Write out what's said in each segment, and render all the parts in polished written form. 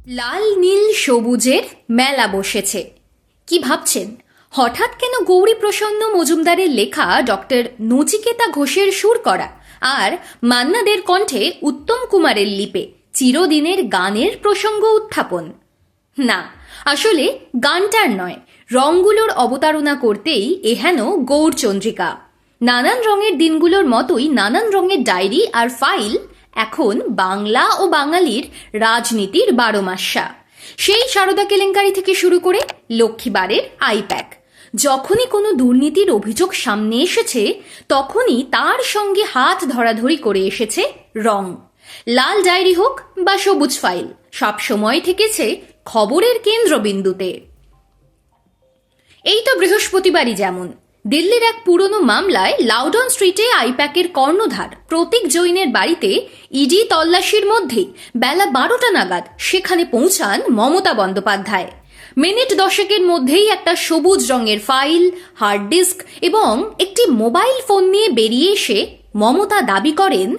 লাল নীল সবুজের মেলা বসেছে। কি ভাবছেন? হঠাৎ কেন গৌরী প্রসন্ন মজুমদারের লেখা ডক্টর নচিকেতা ঘোষের সুর করা আর মান্নাদের কণ্ঠে উত্তম কুমারের লিপে চিরদিনের গানের প্রসঙ্গ উত্থাপন? না, আসলে গানটার নয়, রঙগুলোর অবতারণা করতেই এহেন গৌরচন্দ্রিকা। নানান রঙের দিনগুলোর মতোই নানান রঙের ডায়েরি আর ফাইল এখন বাংলা ও বাঙালির রাজনীতির 12 মাস্যা। সেই সারদা কেলেঙ্কারি থেকে শুরু করে লক্ষ্মীবারের আইপ্যাক, যখনই কোনো দুর্নীতির অভিযোগ সামনে এসেছে তখনই তার সঙ্গে হাত ধরাধরি করে এসেছে রং। লাল ডায়েরি হোক বা সবুজ ফাইল, সব সময় থেকেছে খবরের কেন্দ্রবিন্দুতে। এই তো বৃহস্পতিবারই যেমন দিল্লির এক পুরনো মামলায় লাউডন স্ট্রিটে আইপ্যাকের কর্ণধার প্রতীক জৈনের বাড়িতে ইডি তল্লাশির মধ্যেই বেলা 12টা নাগাদ সেখানে পৌঁছান মমতা বন্দ্যোপাধ্যায়। মিনিট 10-এর মধ্যেই একটা সবুজ রঙের ফাইল, হার্ড ডিস্ক এবং একটি মোবাইল ফোন নিয়ে বেরিয়ে এসে মমতা দাবি করেন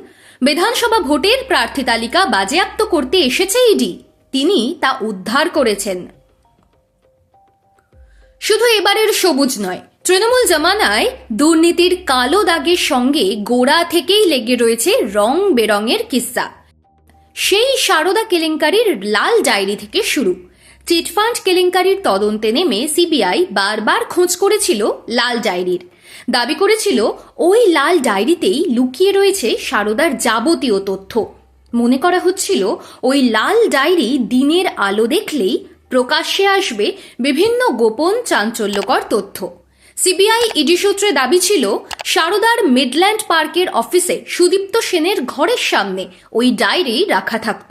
বিধানসভা ভোটের প্রার্থী তালিকা বাজেয়াপ্ত করতে এসেছে ইডি, তিনি তা উদ্ধার করেছেন। শুধু এবারের সবুজ নয়, তৃণমূল জামানায় দুর্নীতির কালো দাগের সঙ্গে গোড়া থেকেই লেগে রয়েছে রং বেরঙের কিস্সা। সেই সারদা কেলেঙ্কারির লাল ডায়েরি থেকে শুরু। চিটফান্ড কেলেঙ্কারির তদন্তে নেমে সিবিআই বারবার খোঁজ করেছিল লাল ডায়েরির। দাবি করেছিল ওই লাল ডায়েরিতেই লুকিয়ে রয়েছে সারদার যাবতীয় তথ্য। মনে করা হচ্ছিল ওই লাল ডায়েরি দিনের আলো দেখলেই প্রকাশ্যে আসবে বিভিন্ন গোপন চাঞ্চল্যকর তথ্য। সিবিআই ইডি সূত্রে দাবি ছিল সারদার মিডল্যান্ড পার্কের অফিসে সুদীপ্ত সেনের ঘরের সামনে ওই ডায়েরি রাখা থাকত।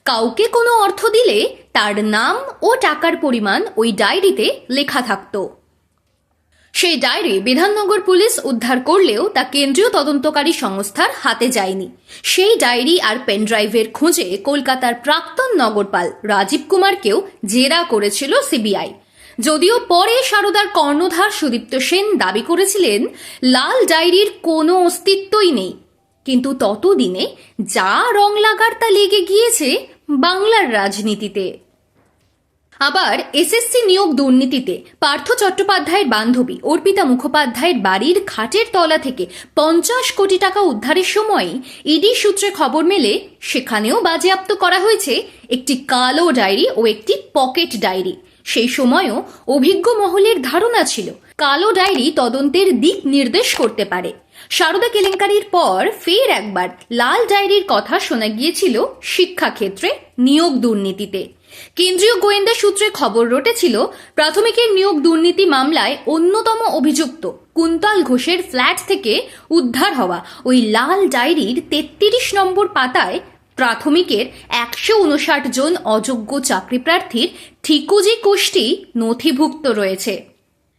কাউকে কোনো অর্থ দিলে তার নাম ও টাকার পরিমাণ ওই ডায়েরিতে লেখা থাকত। সেই ডায়েরি বিধাননগর পুলিশ উদ্ধার করলেও তা কেন্দ্রীয় তদন্তকারী সংস্থার হাতে যায়নি। সেই ডায়েরি আর পেনড্রাইভের খোঁজে কলকাতার প্রাক্তন নগরপাল রাজীব কুমারকেও জেরা করেছিল সিবিআই। যদিও পরে সারদার কর্ণধার সুদীপ্ত সেন দাবি করেছিলেন লাল ডায়েরির কোনো অস্তিত্বই নেই, কিন্তু ততদিনে যা রং লাগার তা লেগে গিয়েছে বাংলার রাজনীতিতে। আবার এসএসসি নিয়োগ দুর্নীতিতে পার্থ চট্টোপাধ্যায়ের বান্ধবী অর্পিতা মুখোপাধ্যায়ের বাড়ির খাটের তলা থেকে 50 কোটি টাকা উদ্ধারের সময় ইডি সূত্রে খবর মেলে সেখানেও বাজেয়াপ্ত করা হয়েছে একটি কালো ডায়েরি ও একটি পকেট ডায়েরি। সেই সময়ও অভিজ্ঞ মহলের ধারণা ছিল কালো ডায়েরি তদন্তের দিক নির্দেশ করতে পারে। সারদা কেলেঙ্কারির পর ফের একবার লাল ডায়েরির কথা শোনা গিয়েছিল শিক্ষাক্ষেত্রে নিয়োগ দুর্নীতিতে। কেন্দ্রীয় গোয়েন্দা সূত্রে খবর রটেছিল প্রাথমিকের নিয়োগ দুর্নীতি মামলায় অন্যতম অভিযুক্ত কুন্তল ঘোষের ফ্ল্যাট থেকে উদ্ধার হওয়া ওই লাল ডায়েরির 33 নম্বর পাতায় প্রাথমিকের 159 জন অযোগ্য চাকরি প্রার্থীর ঠিকুজি কোষ্ঠী নথিভুক্ত রয়েছে।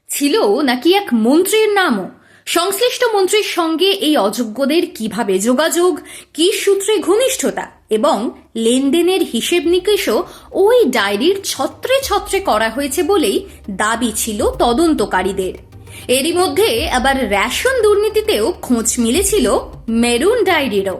ছিল নাকি এক মন্ত্রীর নামও। সংশ্লিষ্ট মন্ত্রীর সঙ্গে এই অযোগ্যদের কিভাবে যোগাযোগ, কি সূত্রে ঘনিষ্ঠতা এবং লেনদেনের হিসেব নিকেশও ওই ডায়েরির ছত্রে ছত্রে করা হয়েছে বলেই দাবি ছিল তদন্তকারীদের। এরই মধ্যে আবার রেশন দুর্নীতিতেও খোঁজ মিলেছিল মেরুন ডায়েরিরও।